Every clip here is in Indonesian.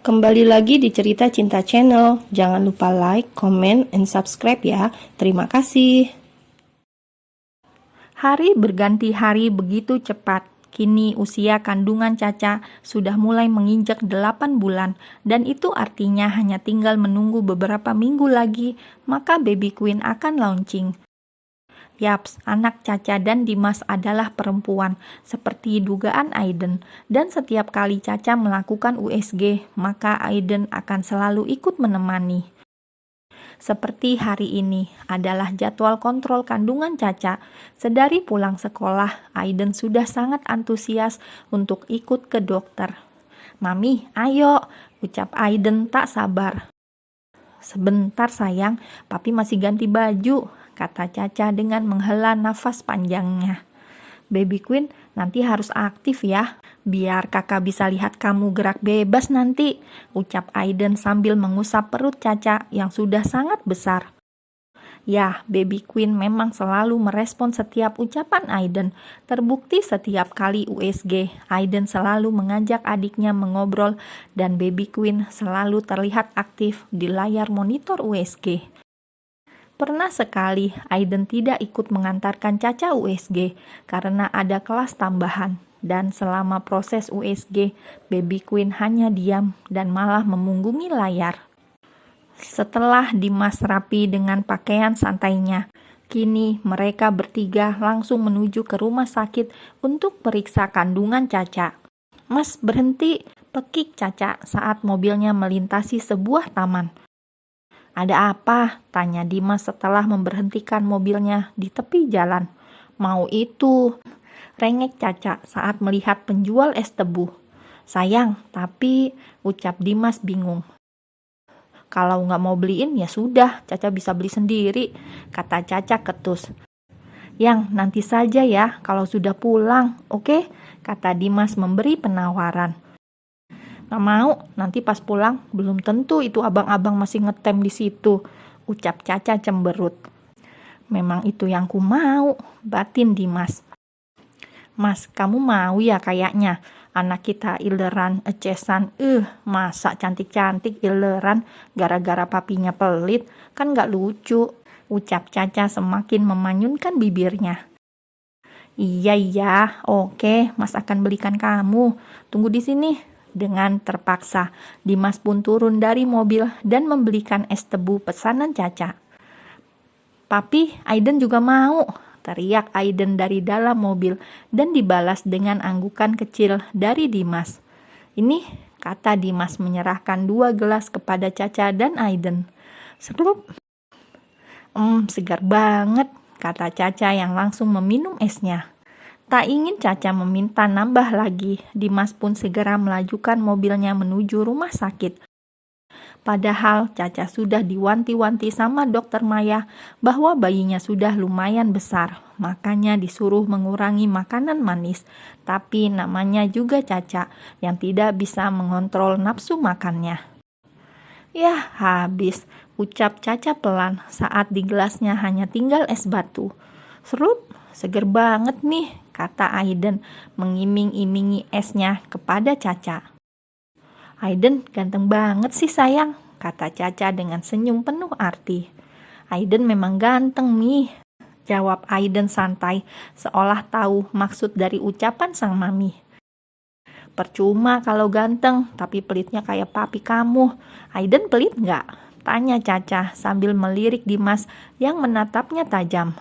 Kembali lagi di Cerita Cinta Channel. Jangan lupa like, comment, and subscribe ya. Terima kasih. Hari berganti hari begitu cepat. Kini usia kandungan Caca sudah mulai menginjak 8 bulan dan itu artinya hanya tinggal menunggu beberapa minggu lagi, maka Baby Queen akan launching. Yaps, anak Caca dan Dimas adalah perempuan, seperti dugaan Aiden. Dan setiap kali Caca melakukan USG, maka Aiden akan selalu ikut menemani. Seperti hari ini adalah jadwal kontrol kandungan Caca. Sedari pulang sekolah, Aiden sudah sangat antusias untuk ikut ke dokter. "Mami, ayo," ucap Aiden tak sabar. "Sebentar sayang, papi masih ganti baju," kata Caca dengan menghela nafas panjangnya. "Baby Queen, nanti harus aktif ya, biar kakak bisa lihat kamu gerak bebas nanti," ucap Aiden sambil mengusap perut Caca yang sudah sangat besar. Ya, Baby Queen memang selalu merespon setiap ucapan Aiden. Terbukti setiap kali USG, Aiden selalu mengajak adiknya mengobrol dan Baby Queen selalu terlihat aktif di layar monitor USG. Pernah sekali Aiden tidak ikut mengantarkan Caca USG karena ada kelas tambahan. Dan selama proses USG, Baby Queen hanya diam dan malah memunggungi layar. Setelah Dimas rapi dengan pakaian santainya, kini mereka bertiga langsung menuju ke rumah sakit untuk periksa kandungan Caca. "Mas, berhenti," pekik Caca saat mobilnya melintasi sebuah taman. "Ada apa?" tanya Dimas setelah memberhentikan mobilnya di tepi jalan. "Mau itu," rengek Caca saat melihat penjual es tebu. "Sayang, tapi," ucap Dimas bingung. "Kalau nggak mau beliin ya sudah, Caca bisa beli sendiri," kata Caca ketus. "Yang nanti saja ya kalau sudah pulang, oke?" kata Dimas memberi penawaran. "Nggak mau, nanti pas pulang belum tentu itu abang-abang masih ngetem di situ," ucap Caca cemberut. "Memang itu yang ku mau," batin Dimas. "Mas, kamu mau ya kayaknya anak kita ileran ecesan, masa cantik-cantik ileran gara-gara papinya pelit, kan gak lucu," ucap Caca semakin memanyunkan bibirnya. Iya, oke, Mas akan belikan kamu, tunggu di sini." Dengan terpaksa, Dimas pun turun dari mobil dan membelikan es tebu pesanan Caca. "Papi, Aiden juga mau," teriak Aiden dari dalam mobil dan dibalas dengan anggukan kecil dari Dimas. "Ini," kata Dimas menyerahkan 2 gelas kepada Caca dan Aiden. "Serup." Segar banget," kata Caca yang langsung meminum esnya. Tak ingin Caca meminta nambah lagi, Dimas pun segera melajukan mobilnya menuju rumah sakit. Padahal Caca sudah diwanti-wanti sama dokter Maya bahwa bayinya sudah lumayan besar, makanya disuruh mengurangi makanan manis. Tapi namanya juga Caca yang tidak bisa mengontrol nafsu makannya. "Yah, habis," ucap Caca pelan saat di gelasnya hanya tinggal es batu. "Serup, seger banget nih," kata Aiden mengiming-imingi esnya kepada Caca. "Aiden ganteng banget sih sayang," kata Caca dengan senyum penuh arti. "Aiden memang ganteng nih," jawab Aiden santai seolah tahu maksud dari ucapan sang mami. "Percuma kalau ganteng, tapi pelitnya kayak papi kamu. Aiden pelit nggak?" tanya Caca sambil melirik Dimas yang menatapnya tajam.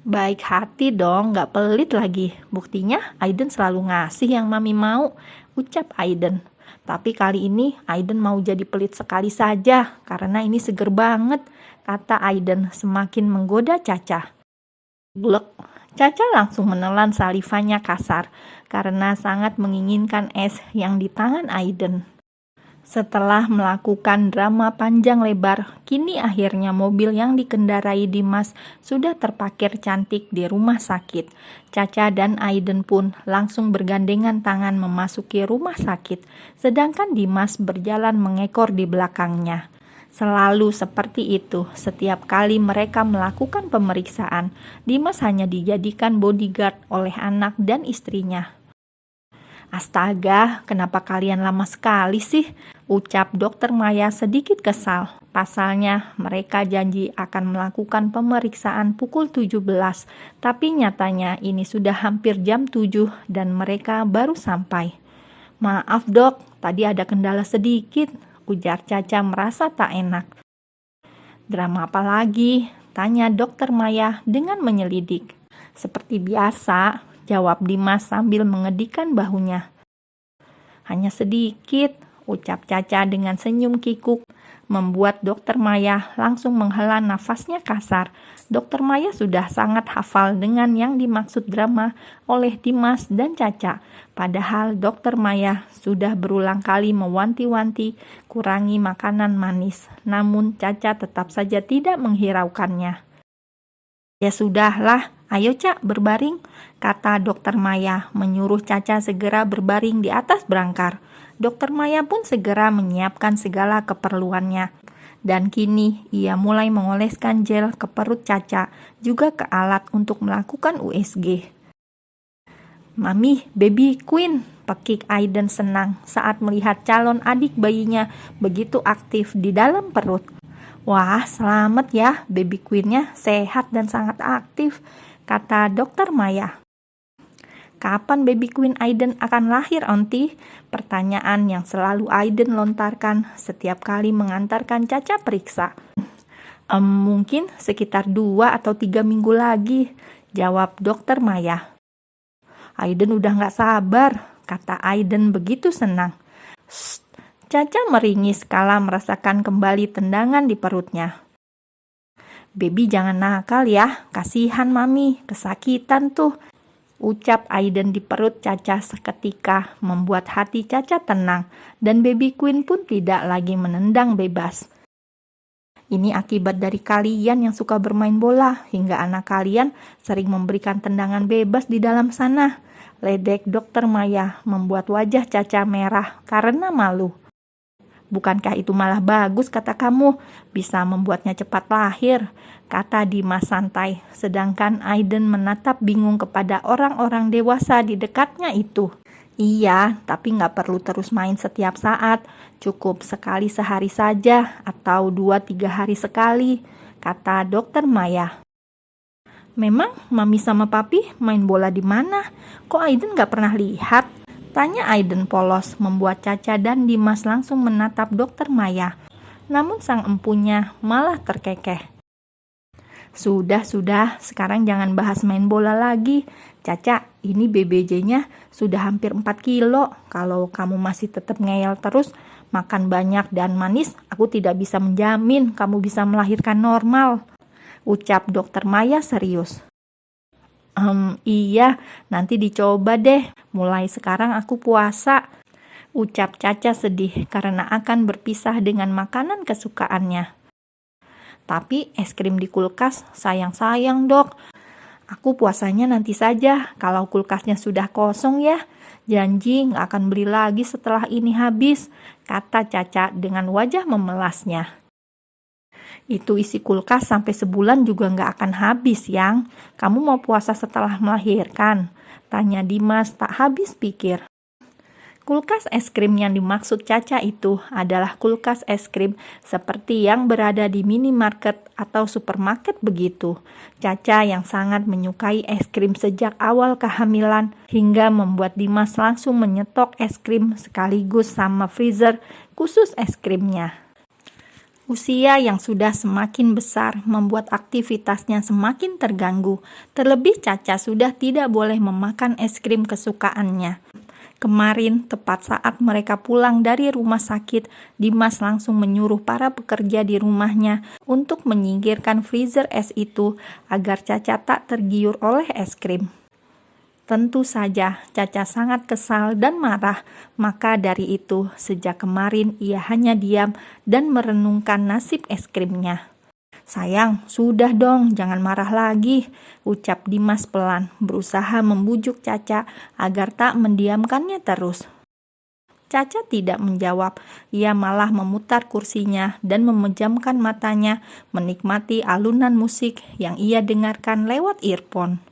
"Baik hati dong, nggak pelit lagi. Buktinya Aiden selalu ngasih yang mami mau," ucap Aiden. "Tapi kali ini Aiden mau jadi pelit sekali saja, karena ini seger banget," kata Aiden semakin menggoda Caca. Glek, Caca langsung menelan salivanya kasar, karena sangat menginginkan es yang di tangan Aiden. Setelah melakukan drama panjang lebar, kini akhirnya mobil yang dikendarai Dimas sudah terparkir cantik di rumah sakit. Caca dan Aiden pun langsung bergandengan tangan memasuki rumah sakit, sedangkan Dimas berjalan mengekor di belakangnya. Selalu seperti itu, setiap kali mereka melakukan pemeriksaan, Dimas hanya dijadikan bodyguard oleh anak dan istrinya. Astaga, kenapa kalian lama sekali sih? Ucap Dokter Maya sedikit kesal. Pasalnya, mereka janji akan melakukan pemeriksaan pukul 17, tapi nyatanya ini sudah hampir jam 7 dan mereka baru sampai. Maaf dok, tadi ada kendala sedikit, ujar Caca merasa tak enak. Drama apa lagi? Tanya Dokter Maya dengan menyelidik. Seperti biasa, jawab Dimas sambil mengedikkan bahunya. Hanya sedikit, ucap Caca dengan senyum kikuk, membuat Dokter Maya langsung menghela nafasnya kasar. Dokter Maya sudah sangat hafal dengan yang dimaksud drama oleh Dimas dan Caca. Padahal Dokter Maya sudah berulang kali mewanti-wanti kurangi makanan manis. Namun Caca tetap saja tidak menghiraukannya. Ya sudahlah, ayo Cak berbaring, kata Dokter Maya menyuruh Caca segera berbaring di atas brangkar. Dokter Maya pun segera menyiapkan segala keperluannya. Dan kini ia mulai mengoleskan gel ke perut Caca, juga ke alat untuk melakukan USG. Mami, baby queen, pekik Aiden senang saat melihat calon adik bayinya begitu aktif di dalam perut. Wah, selamat ya, baby queennya sehat dan sangat aktif, kata Dokter Maya. Kapan baby queen Aiden akan lahir, Onti? Pertanyaan yang selalu Aiden lontarkan setiap kali mengantarkan Caca periksa. Mungkin sekitar 2 atau 3 minggu lagi, jawab Dokter Maya. Aiden udah gak sabar, kata Aiden begitu senang. Shh, Caca meringis kala merasakan kembali tendangan di perutnya. Baby jangan nakal ya, kasihan mami, kesakitan tuh. Ucap Aiden di perut Caca seketika membuat hati Caca tenang dan baby queen pun tidak lagi menendang bebas. Ini akibat dari kalian yang suka bermain bola hingga anak kalian sering memberikan tendangan bebas di dalam sana. Ledek Dokter Maya membuat wajah Caca merah karena malu. Bukankah itu malah bagus kata kamu, bisa membuatnya cepat lahir, kata Dimas santai, sedangkan Aiden menatap bingung kepada orang-orang dewasa di dekatnya itu. Iya, tapi nggak perlu terus main setiap saat, cukup sekali sehari saja atau 2-3 hari sekali, kata Dokter Maya. Memang mami sama papi main bola di mana? Kok Aiden nggak pernah lihat? Tanya Aiden polos, membuat Caca dan Dimas langsung menatap Dokter Maya. Namun sang empunya malah terkekeh. Sudah, sekarang jangan bahas main bola lagi. Caca, ini BBJ-nya sudah hampir 4 kilo. Kalau kamu masih tetap ngeyel terus, makan banyak dan manis, aku tidak bisa menjamin kamu bisa melahirkan normal. Ucap Dokter Maya serius. Iya, nanti dicoba deh. Mulai sekarang aku puasa. Ucap Caca sedih karena akan berpisah dengan makanan kesukaannya. Tapi es krim di kulkas sayang-sayang dok. Aku puasanya nanti saja kalau kulkasnya sudah kosong ya. Janji gak akan beli lagi setelah ini habis, kata Caca dengan wajah memelasnya. Itu isi kulkas sampai sebulan juga gak akan habis, Yang. Kamu mau puasa setelah melahirkan? Tanya Dimas tak habis pikir. Kulkas es krim yang dimaksud Caca itu adalah kulkas es krim seperti yang berada di minimarket atau supermarket begitu. Caca yang sangat menyukai es krim sejak awal kehamilan hingga membuat Dimas langsung menyetok es krim sekaligus sama freezer khusus es krimnya. Usia yang sudah semakin besar membuat aktivitasnya semakin terganggu. Terlebih Caca sudah tidak boleh memakan es krim kesukaannya. Kemarin, tepat saat mereka pulang dari rumah sakit, Dimas langsung menyuruh para pekerja di rumahnya untuk menyingkirkan freezer es itu agar Caca tak tergiur oleh es krim. Tentu saja Caca sangat kesal dan marah, maka dari itu sejak kemarin ia hanya diam dan merenungkan nasib es krimnya. Sayang, sudah dong, jangan marah lagi, ucap Dimas pelan, berusaha membujuk Caca agar tak mendiamkannya terus. Caca tidak menjawab, ia malah memutar kursinya dan memejamkan matanya menikmati alunan musik yang ia dengarkan lewat earphone.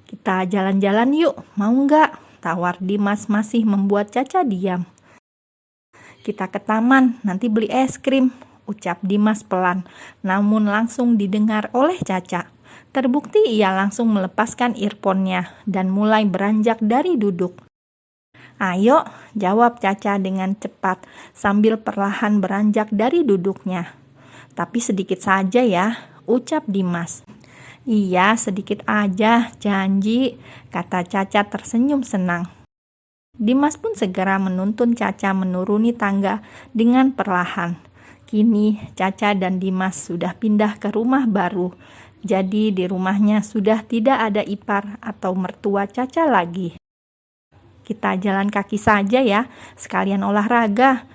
Kita jalan-jalan yuk, mau nggak? Tawar Dimas masih membuat Caca diam. "Kita ke taman, nanti beli es krim," ucap Dimas pelan, namun langsung didengar oleh Caca. Terbukti ia langsung melepaskan earphone-nya dan mulai beranjak dari duduk. "Ayo," jawab Caca dengan cepat sambil perlahan beranjak dari duduknya. "Tapi sedikit saja ya," ucap Dimas. "Iya, sedikit aja, janji," kata Caca tersenyum senang. Dimas pun segera menuntun Caca menuruni tangga dengan perlahan. Kini Caca dan Dimas sudah pindah ke rumah baru. Jadi di rumahnya sudah tidak ada ipar atau mertua Caca lagi. "Kita jalan kaki saja ya, sekalian olahraga,"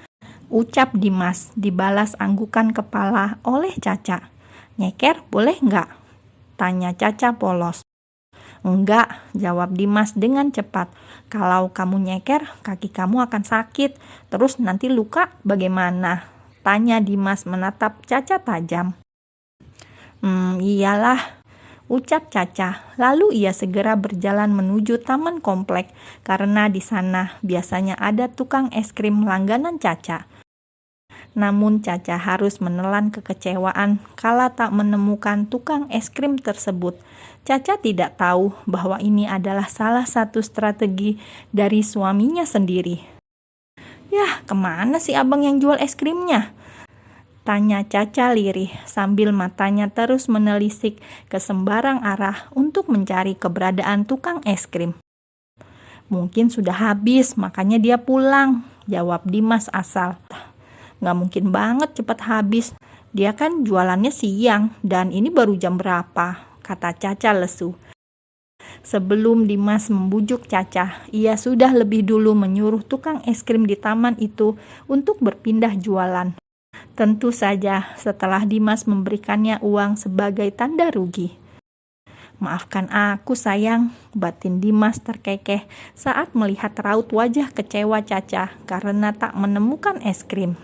ucap Dimas, dibalas anggukan kepala oleh Caca. "Nyeker boleh nggak?" tanya Caca polos. "Enggak," jawab Dimas dengan cepat. "Kalau kamu nyeker, kaki kamu akan sakit. Terus nanti luka bagaimana?" tanya Dimas menatap Caca tajam. Iyalah," ucap Caca. Lalu ia segera berjalan menuju taman komplek karena di sana biasanya ada tukang es krim langganan Caca. Namun Caca harus menelan kekecewaan kala tak menemukan tukang es krim tersebut. Caca tidak tahu bahwa ini adalah salah satu strategi dari suaminya sendiri. "Yah, kemana si abang yang jual es krimnya?" tanya Caca lirih sambil matanya terus menelisik ke sembarang arah untuk mencari keberadaan tukang es krim. "Mungkin sudah habis, makanya dia pulang," jawab Dimas asal. "Nggak mungkin banget cepat habis. Dia kan jualannya siang dan ini baru jam berapa?" kata Caca lesu. Sebelum Dimas membujuk Caca, ia sudah lebih dulu menyuruh tukang es krim di taman itu untuk berpindah jualan. Tentu saja setelah Dimas memberikannya uang sebagai tanda rugi. "Maafkan aku sayang," batin Dimas terkekeh saat melihat raut wajah kecewa Caca karena tak menemukan es krim.